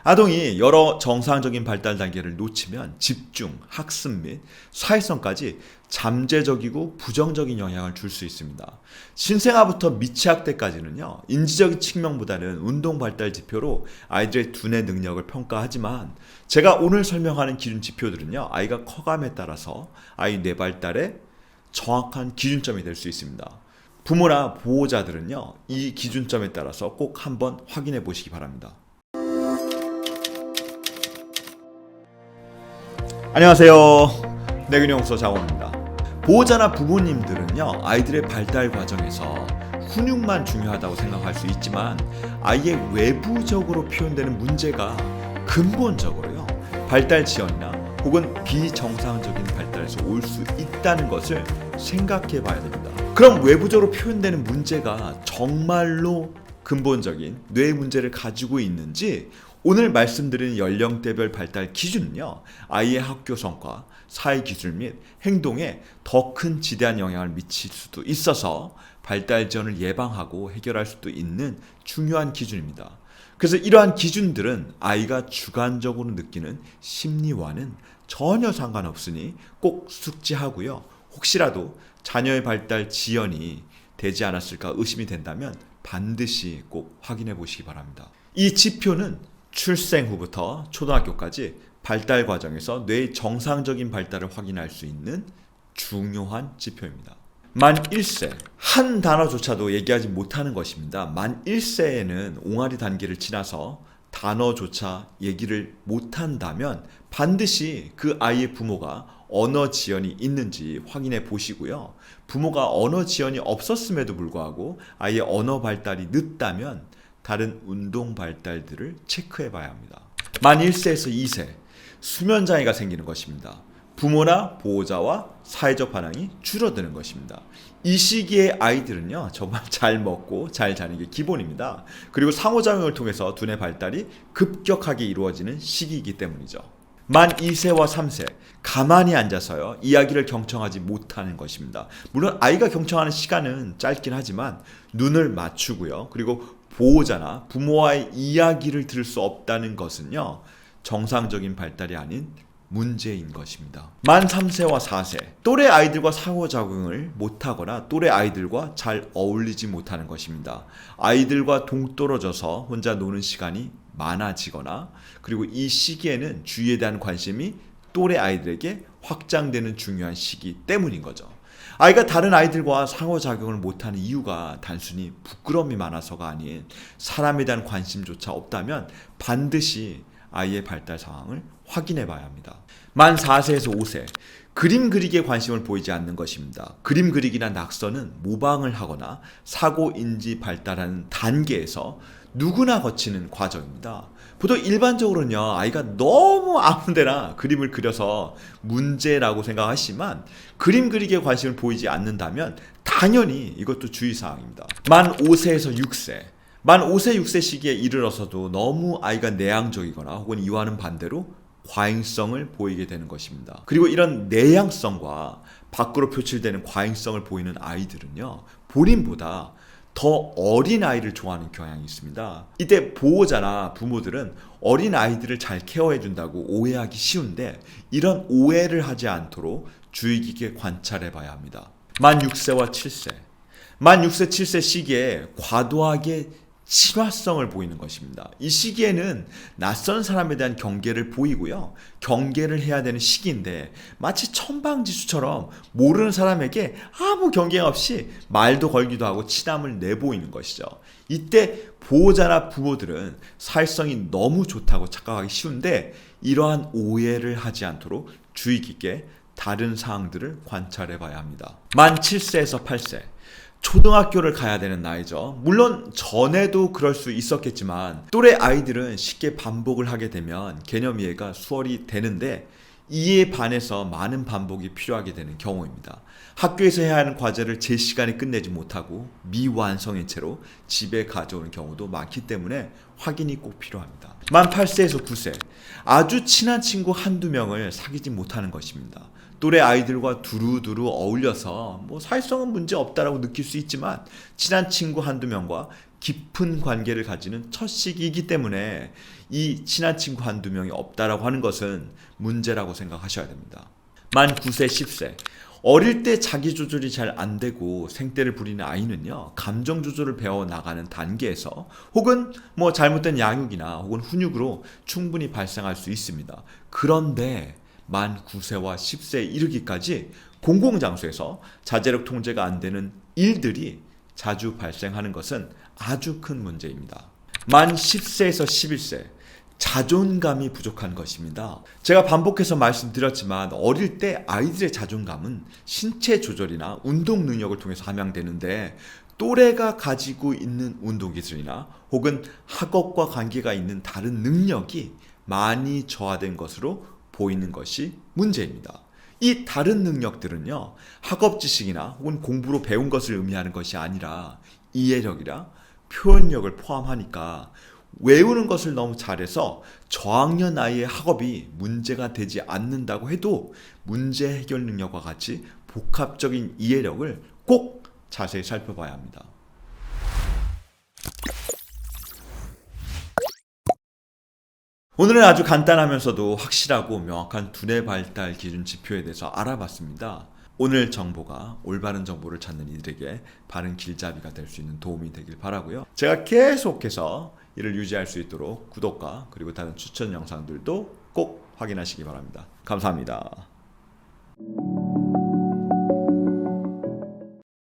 아동이 여러 정상적인 발달 단계를 놓치면 집중, 학습 및 사회성까지 잠재적이고 부정적인 영향을 줄 수 있습니다. 신생아부터 미취학 때까지는요, 인지적인 측면보다는 운동 발달 지표로 아이들의 두뇌 능력을 평가하지만 제가 오늘 설명하는 기준 지표들은요, 아이가 커감에 따라서 아이 뇌 발달의 정확한 기준점이 될 수 있습니다. 부모나 보호자들은요, 이 기준점에 따라서 꼭 한번 확인해 보시기 바랍니다. 안녕하세요. 뇌균형서 장원입니다. 보호자나 부모님들은요, 아이들의 발달 과정에서 훈육만 중요하다고 생각할 수 있지만 아이의 외부적으로 표현되는 문제가 근본적으로요, 발달 지연이나 혹은 비정상적인 발달에서 올 수 있다는 것을 생각해 봐야 됩니다. 그럼 외부적으로 표현되는 문제가 정말로 근본적인 뇌 문제를 가지고 있는지, 오늘 말씀드린 연령대별 발달 기준은요, 아이의 학교 성과, 사회 기술 및 행동에 더 큰 지대한 영향을 미칠 수도 있어서 발달 지연을 예방하고 해결할 수도 있는 중요한 기준입니다. 그래서 이러한 기준들은 아이가 주관적으로 느끼는 심리와는 전혀 상관없으니 꼭 숙지하고요. 혹시라도 자녀의 발달 지연이 되지 않았을까 의심이 된다면 반드시 꼭 확인해 보시기 바랍니다. 이 지표는 출생 후부터 초등학교까지 발달 과정에서 뇌의 정상적인 발달을 확인할 수 있는 중요한 지표입니다. 만 1세, 한 단어조차도 얘기하지 못하는 것입니다. 만 1세에는 옹알이 단계를 지나서 단어조차 얘기를 못한다면 반드시 그 아이의 부모가 언어 지연이 있는지 확인해 보시고요. 부모가 언어 지연이 없었음에도 불구하고 아이의 언어 발달이 늦다면 다른 운동 발달들을 체크해 봐야 합니다. 만 1세에서 2세, 수면 장애가 생기는 것입니다. 부모나 보호자와 사회적 반응이 줄어드는 것입니다. 이 시기에 아이들은요, 정말 잘 먹고 잘 자는 게 기본입니다. 그리고 상호작용을 통해서 두뇌 발달이 급격하게 이루어지는 시기이기 때문이죠. 만 2세와 3세, 가만히 앉아서요, 이야기를 경청하지 못하는 것입니다. 물론 아이가 경청하는 시간은 짧긴 하지만 눈을 맞추고요, 그리고 보호자나 부모와의 이야기를 들을 수 없다는 것은요, 정상적인 발달이 아닌 문제인 것입니다. 만 3세와 4세, 또래 아이들과 상호작용을 못하거나 또래 아이들과 잘 어울리지 못하는 것입니다. 아이들과 동떨어져서 혼자 노는 시간이 많아지거나, 그리고 이 시기에는 주위에 대한 관심이 또래 아이들에게 확장되는 중요한 시기 때문인 거죠. 아이가 다른 아이들과 상호작용을 못하는 이유가 단순히 부끄러움이 많아서가 아닌 사람에 대한 관심조차 없다면 반드시 아이의 발달 상황을 확인해 봐야 합니다. 만 4세에서 5세, 그림 그리기에 관심을 보이지 않는 것입니다. 그림 그리기나 낙서는 모방을 하거나 사고인지 발달하는 단계에서 누구나 거치는 과정입니다. 보통 일반적으로는요, 아이가 너무 아무데나 그림을 그려서 문제라고 생각하시지만 그림 그리기에 관심을 보이지 않는다면 당연히 이것도 주의사항입니다. 만 5세에서 6세, 만 5세, 6세 시기에 이르러서도 너무 아이가 내향적이거나 혹은 이와는 반대로 과잉성을 보이게 되는 것입니다. 그리고 이런 내향성과 밖으로 표출되는 과잉성을 보이는 아이들은요, 본인보다 더 어린 아이를 좋아하는 경향이 있습니다. 이때 보호자나 부모들은 어린 아이들을 잘 케어해 준다고 오해하기 쉬운데, 이런 오해를 하지 않도록 주의 깊게 관찰해 봐야 합니다. 만 6세와 7세, 만 6세, 7세 시기에 과도하게 친화성을 보이는 것입니다. 이 시기에는 낯선 사람에 대한 경계를 보이고요, 경계를 해야 되는 시기인데 마치 천방지수처럼 모르는 사람에게 아무 경계 없이 말도 걸기도 하고 친함을 내보이는 것이죠. 이때 보호자나 부모들은 사회성이 너무 좋다고 착각하기 쉬운데, 이러한 오해를 하지 않도록 주의 깊게 다른 사항들을 관찰해 봐야 합니다. 만 7세에서 8세, 초등학교를 가야 되는 나이죠. 물론 전에도 그럴 수 있었겠지만 또래 아이들은 쉽게 반복을 하게 되면 개념 이해가 수월이 되는데, 이에 반해서 많은 반복이 필요하게 되는 경우입니다. 학교에서 해야 하는 과제를 제 시간에 끝내지 못하고 미완성인 채로 집에 가져오는 경우도 많기 때문에 확인이 꼭 필요합니다. 만 8세에서 9세, 아주 친한 친구 한두 명을 사귀지 못하는 것입니다. 또래 아이들과 두루두루 어울려서 사회성은 문제 없다라고 느낄 수 있지만 친한 친구 한두 명과 깊은 관계를 가지는 첫 시기이기 때문에 이 친한 친구 한두 명이 없다라고 하는 것은 문제라고 생각하셔야 됩니다. 만 9세, 10세. 어릴 때 자기 조절이 잘 안 되고 생떼를 부리는 아이는요, 감정 조절을 배워 나가는 단계에서 혹은 뭐 잘못된 양육이나 혹은 훈육으로 충분히 발생할 수 있습니다. 그런데 만 9세와 10세에 이르기까지 공공장소에서 자제력 통제가 안 되는 일들이 자주 발생하는 것은 아주 큰 문제입니다. 만 10세에서 11세. 자존감이 부족한 것입니다. 제가 반복해서 말씀드렸지만 어릴 때 아이들의 자존감은 신체 조절이나 운동 능력을 통해서 함양되는데 또래가 가지고 있는 운동 기술이나 혹은 학업과 관계가 있는 다른 능력이 많이 저하된 것으로 보이는 것이 문제입니다. 이 다른 능력들은요, 학업 지식이나 혹은 공부로 배운 것을 의미하는 것이 아니라 이해력이라 표현력을 포함하니까 외우는 것을 너무 잘해서 저학년 아이의 학업이 문제가 되지 않는다고 해도 문제 해결 능력과 같이 복합적인 이해력을 꼭 자세히 살펴봐야 합니다. 오늘은 아주 간단하면서도 확실하고 명확한 두뇌 발달 기준 지표에 대해서 알아봤습니다. 오늘 정보가 올바른 정보를 찾는 이들에게 바른 길잡이가 될 수 있는 도움이 되길 바라고요. 제가 계속해서 이를 유지할 수 있도록 구독과 그리고 다른 추천 영상들도 꼭 확인하시기 바랍니다. 감사합니다.